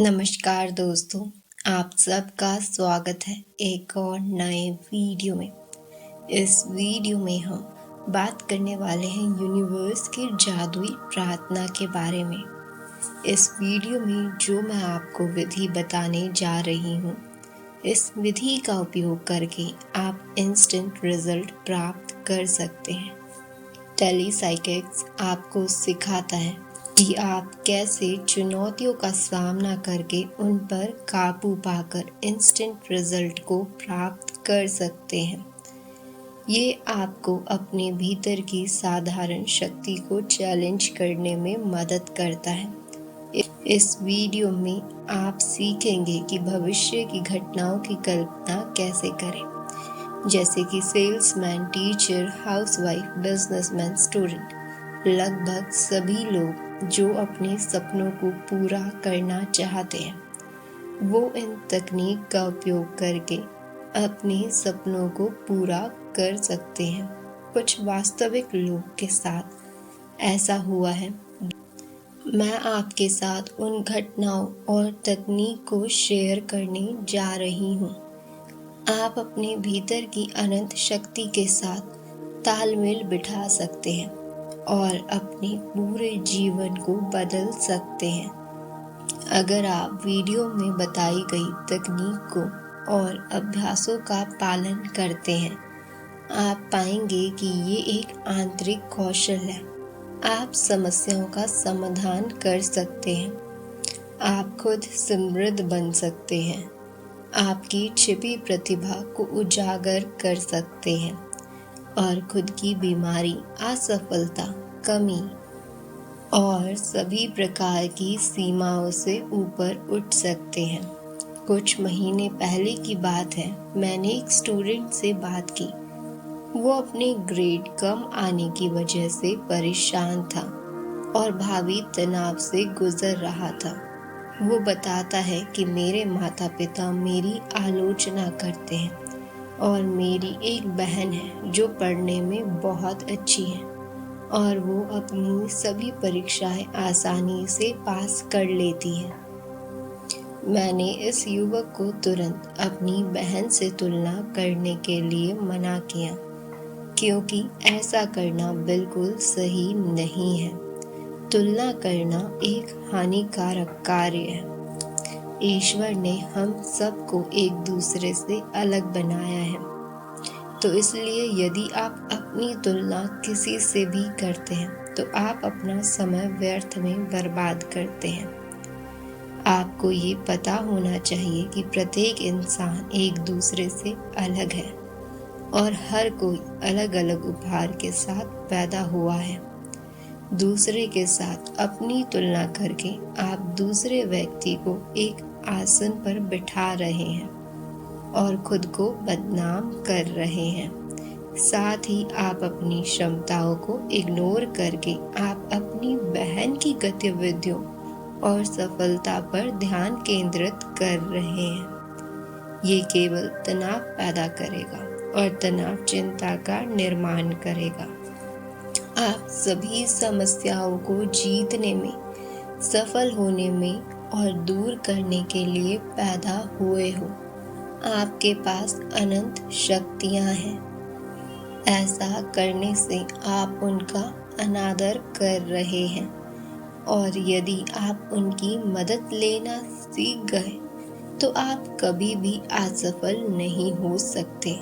नमस्कार दोस्तों, आप सबका स्वागत है एक और नए वीडियो में। इस वीडियो में हम बात करने वाले हैं यूनिवर्स की जादुई प्रार्थना के बारे में। इस वीडियो में जो मैं आपको विधि बताने जा रही हूँ, इस विधि का उपयोग करके आप इंस्टेंट रिजल्ट प्राप्त कर सकते हैं। टेलीसाइकिक्स आपको सिखाता है कि आप कैसे चुनौतियों का सामना करके उन पर काबू पाकर इंस्टेंट रिजल्ट को प्राप्त कर सकते हैं। ये आपको अपने भीतर की साधारण शक्ति को चैलेंज करने में मदद करता है। इस वीडियो में आप सीखेंगे कि भविष्य की घटनाओं की कल्पना कैसे करें, जैसे कि salesman, teacher, housewife, businessman, student. लगभग सभी लोग जो अपने सपनों को पूरा करना चाहते हैं, वो इन तकनीक का उपयोग करके अपने सपनों को पूरा कर सकते हैं। कुछ वास्तविक लोग के साथ ऐसा हुआ है। मैं आपके साथ उन घटनाओं और तकनीक को शेयर करने जा रही हूँ। आप अपने भीतर की अनंत शक्ति के साथ तालमेल बिठा सकते हैं और अपने पूरे जीवन को बदल सकते हैं। अगर आप वीडियो में बताई गई तकनीक को और अभ्यासों का पालन करते हैं, आप पाएंगे कि ये एक आंतरिक कौशल है। आप समस्याओं का समाधान कर सकते हैं। आप खुद समृद्ध बन सकते हैं। आपकी छिपी प्रतिभा को उजागर कर सकते हैं और खुद की बीमारी, असफलता, कमी और सभी प्रकार की सीमाओं से ऊपर उठ सकते हैं। कुछ महीने पहले की बात है, मैंने एक स्टूडेंट से बात की। वो अपने ग्रेड कम आने की वजह से परेशान था और भावी तनाव से गुजर रहा था। वो बताता है कि मेरे माता पिता मेरी आलोचना करते हैं और मेरी एक बहन है जो पढ़ने में बहुत अच्छी है और वो अपनी सभी परीक्षाएं आसानी से पास कर लेती है। मैंने इस युवक को तुरंत अपनी बहन से तुलना करने के लिए मना किया, क्योंकि ऐसा करना बिल्कुल सही नहीं है। तुलना करना एक हानिकारक कार्य है। ईश्वर ने हम सबको एक दूसरे से अलग बनाया है, तो इसलिए यदि आप अपनी तुलना किसी से भी करते हैं तो आप अपना समय व्यर्थ में बर्बाद करते हैं। आपको ये पता होना चाहिए कि प्रत्येक इंसान एक दूसरे से अलग है और हर कोई अलग अलग उपहार के साथ पैदा हुआ है। दूसरे के साथ अपनी तुलना करके आप दूसरे व्यक्ति को एक आसन पर बिठा रहे हैं और खुद को बदनाम कर रहे हैं। साथ ही आप अपनी क्षमताओं को इग्नोर करके आप अपनी बहन की गतिविधियों और सफलता पर ध्यान केंद्रित कर रहे हैं। ये केवल तनाव पैदा करेगा और तनाव चिंता का निर्माण करेगा। आप सभी समस्याओं को जीतने में, सफल होने में और दूर करने के लिए पैदा हुए हो। आपके पास अनंत शक्तियां हैं। ऐसा करने से आप उनका अनादर कर रहे हैं और यदि आप उनकी मदद लेना सीख गए तो आप कभी भी असफल नहीं हो सकते।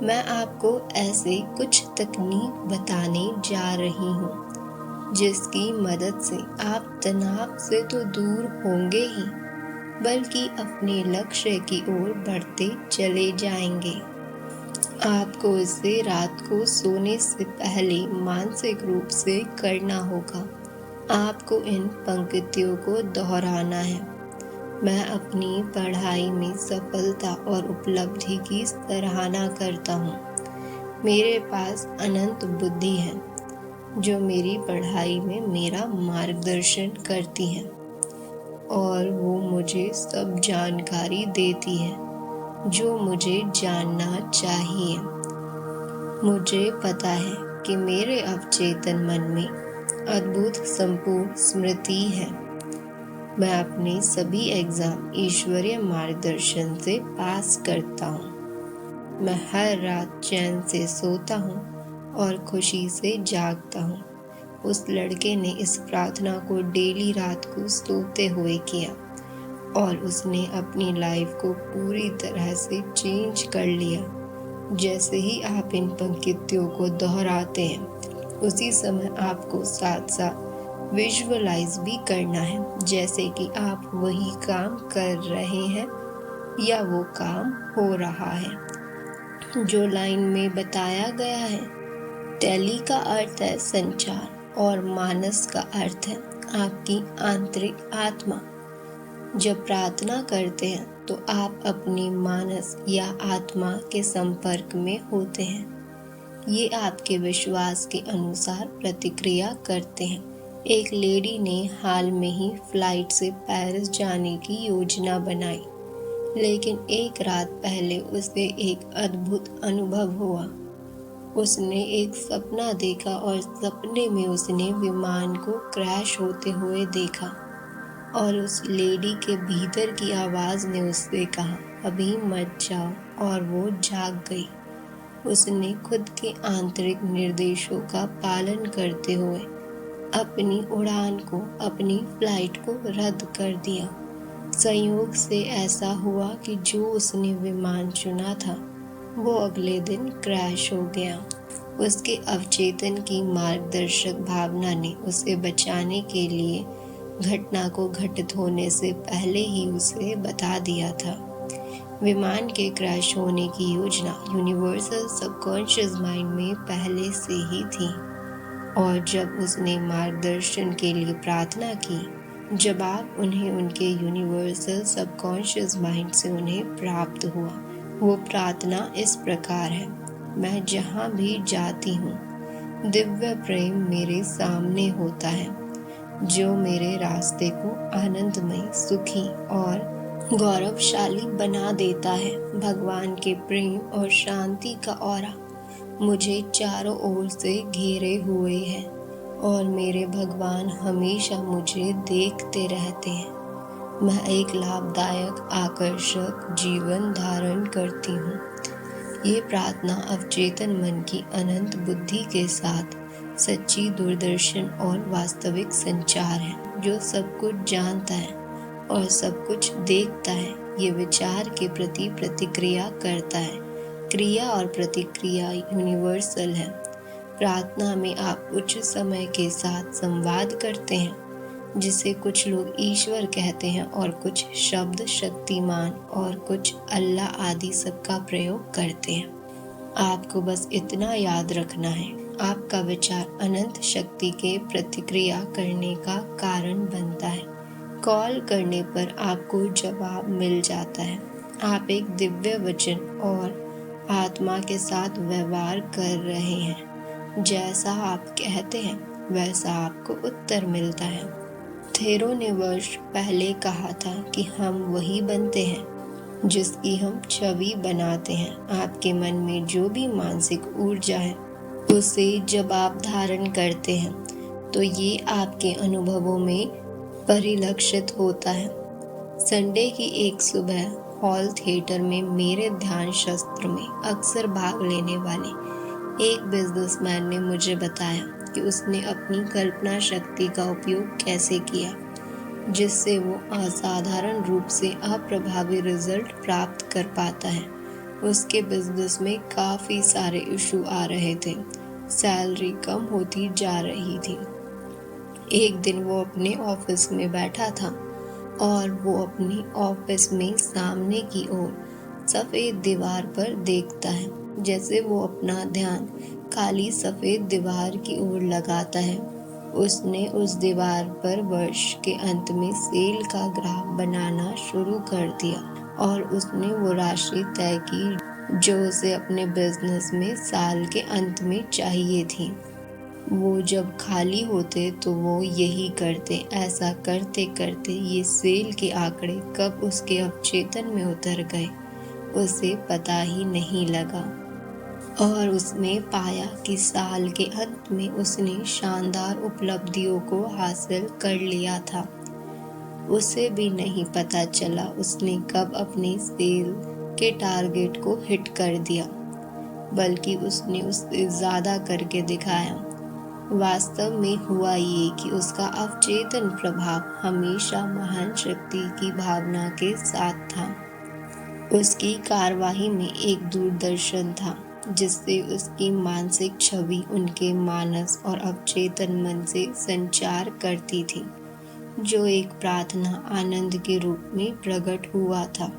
मैं आपको ऐसे कुछ तकनीक बताने जा रही हूँ जिसकी मदद से आप तनाव से तो दूर होंगे ही, बल्कि अपने लक्ष्य की ओर बढ़ते चले जाएंगे। आपको इसे रात को सोने से पहले मानसिक रूप से करना होगा। आपको इन पंक्तियों को दोहराना है। मैं अपनी पढ़ाई में सफलता और उपलब्धि की सराहना करता हूँ। मेरे पास अनंत बुद्धि है जो मेरी पढ़ाई में मेरा मार्गदर्शन करती है और वो मुझे सब जानकारी देती है जो मुझे जानना चाहिए। मुझे पता है कि मेरे अवचेतन मन में अद्भुत संपूर्ण स्मृति है मैं अपने सभी एग्जाम ईश्वरीय मार्गदर्शन से पास करता हूँ। मैं हर रात चैन से सोता हूँ और खुशी से जागता हूँ। उस लड़के ने इस प्रार्थना को डेली रात को सोते हुए किया और उसने अपनी लाइफ को पूरी तरह से चेंज कर लिया। जैसे ही आप इन पंक्तियों को दोहराते हैं, उसी समय आपको साथ साथ विजुअलाइज भी करना है, जैसे कि आप वही काम कर रहे हैं या वो काम हो रहा है जो लाइन में बताया गया है। टेली का अर्थ है संचार और मानस का अर्थ है आपकी आंतरिक आत्मा। जब प्रार्थना करते हैं तो आप अपनी मानस या आत्मा के संपर्क में होते हैं। ये आपके विश्वास के अनुसार प्रतिक्रिया करते हैं। एक लेडी ने हाल में ही फ्लाइट से पेरिस जाने की योजना बनाई, लेकिन एक रात पहले उसे एक अद्भुत अनुभव हुआ। उसने एक सपना देखा और सपने में उसने विमान को क्रैश होते हुए देखा और उस लेडी के भीतर की आवाज़ ने उससे कहा, अभी मत जाओ, और वो जाग गई। उसने खुद के आंतरिक निर्देशों का पालन करते हुए अपनी उड़ान को, अपनी फ्लाइट को रद्द कर दिया। संयोग से ऐसा हुआ कि जो उसने विमान चुना था वो अगले दिन क्रैश हो गया। उसके अवचेतन की मार्गदर्शक भावना ने उसे बचाने के लिए घटना को घटित होने से पहले ही उसे बता दिया था। विमान के क्रैश होने की योजना यूनिवर्सल सबकॉन्शियस माइंड में पहले से ही थी, और जब उसने मार्गदर्शन के लिए प्रार्थना की, जवाब उन्हें उनके यूनिवर्सल सबकॉन्शियस माइंड से उन्हें प्राप्त हुआ। वो प्रार्थना इस प्रकार है, मैं जहाँ भी जाती हूँ दिव्य प्रेम मेरे सामने होता है, जो मेरे रास्ते को आनंदमय, सुखी और गौरवशाली बना देता है। भगवान के प्रेम और शांति का ऑरा मुझे चारों ओर से घेरे हुए है और मेरे भगवान हमेशा मुझे देखते रहते हैं। मैं एक लाभदायक, आकर्षक जीवन धारण करती हूँ। ये प्रार्थना अवचेतन मन की अनंत बुद्धि के साथ सच्ची दूरदर्शन और वास्तविक संचार है, जो सब कुछ जानता है और सब कुछ देखता है। ये विचार के प्रति प्रतिक्रिया करता है। क्रिया और प्रतिक्रिया यूनिवर्सल है। प्रार्थना में आप उच्च समय के साथ संवाद करते हैं, जिसे कुछ लोग ईश्वर कहते हैं और कुछ शब्द शक्तिमान और कुछ अल्लाह आदि सबका प्रयोग करते हैं। आपको बस इतना याद रखना है, आपका विचार अनंत शक्ति के प्रतिक्रिया करने का कारण बनता है। कॉल करने पर आपको जवाब मिल जाता है। आप एक दिव्य वचन और आत्मा के साथ व्यवहार कर रहे हैं। जैसा आप कहते हैं वैसा आपको उत्तर मिलता है। थेरो ने वर्ष पहले कहा था कि हम वही बनते हैं जिसकी हम छवि बनाते हैं। आपके मन में जो भी मानसिक ऊर्जा है उसे जब आप धारण करते हैं तो ये आपके अनुभवों में परिलक्षित होता है। संडे की एक सुबह हॉल थिएटर में मेरे ध्यान शस्त्र में अक्सर भाग लेने वाले एक बिजनेसमैन ने मुझे बताया कि उसने अपनी कल्पना शक्ति का उपयोग कैसे किया, जिससे वो असाधारण रूप से अप्रभावी रिजल्ट प्राप्त कर पाता है। उसके बिजनेस में काफ़ी इशू आ रहे थे, सैलरी कम होती जा रही थी। एक दिन वो अपने ऑफिस में बैठा था और वो अपनी ऑफिस में सामने की ओर सफ़ेद दीवार पर देखता है। जैसे वो अपना ध्यान काली सफ़ेद दीवार की ओर लगाता है, उसने उस दीवार पर वर्ष के अंत में सेल का ग्राफ बनाना शुरू कर दिया और उसने वो राशि तय की जो उसे अपने बिजनेस में साल के अंत में चाहिए थी। वो जब खाली होते तो वो यही करते। ऐसा करते करते ये सेल के आंकड़े कब उसके अवचेतन में उतर गए उसे पता ही नहीं लगा, और उसने पाया कि साल के अंत में उसने शानदार उपलब्धियों को हासिल कर लिया था। उसे भी नहीं पता चला उसने कब अपने सेल के टारगेट को हिट कर दिया, बल्कि उसने उससे ज़्यादा करके दिखाया। वास्तव में हुआ ये कि उसका अवचेतन प्रभाव हमेशा महान शक्ति की भावना के साथ था। उसकी कार्यवाही में एक दूरदर्शन था जिससे उसकी मानसिक छवि उनके मानस और अवचेतन मन से संचार करती थी, जो एक प्रार्थना आनंद के रूप में प्रकट हुआ था।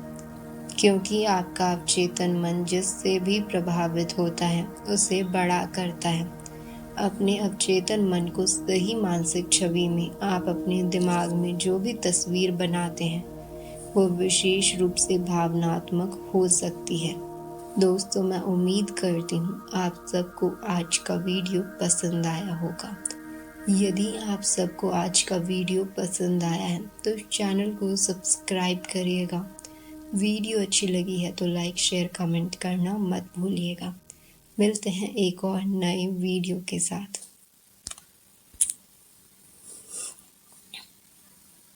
क्योंकि आपका अवचेतन मन जिससे भी प्रभावित होता है उसे बड़ा करता है। अपने अवचेतन मन को सही मानसिक छवि में आप अपने दिमाग में जो भी तस्वीर बनाते हैं वो विशेष रूप से भावनात्मक हो सकती है। दोस्तों, मैं उम्मीद करती हूँ आप सबको आज का वीडियो पसंद आया होगा। यदि आप सबको आज का वीडियो पसंद आया है तो चैनल को सब्सक्राइब करिएगा। वीडियो अच्छी लगी है तो लाइक, शेयर, कमेंट करना मत भूलिएगा। मिलते हैं एक और नए वीडियो के साथ।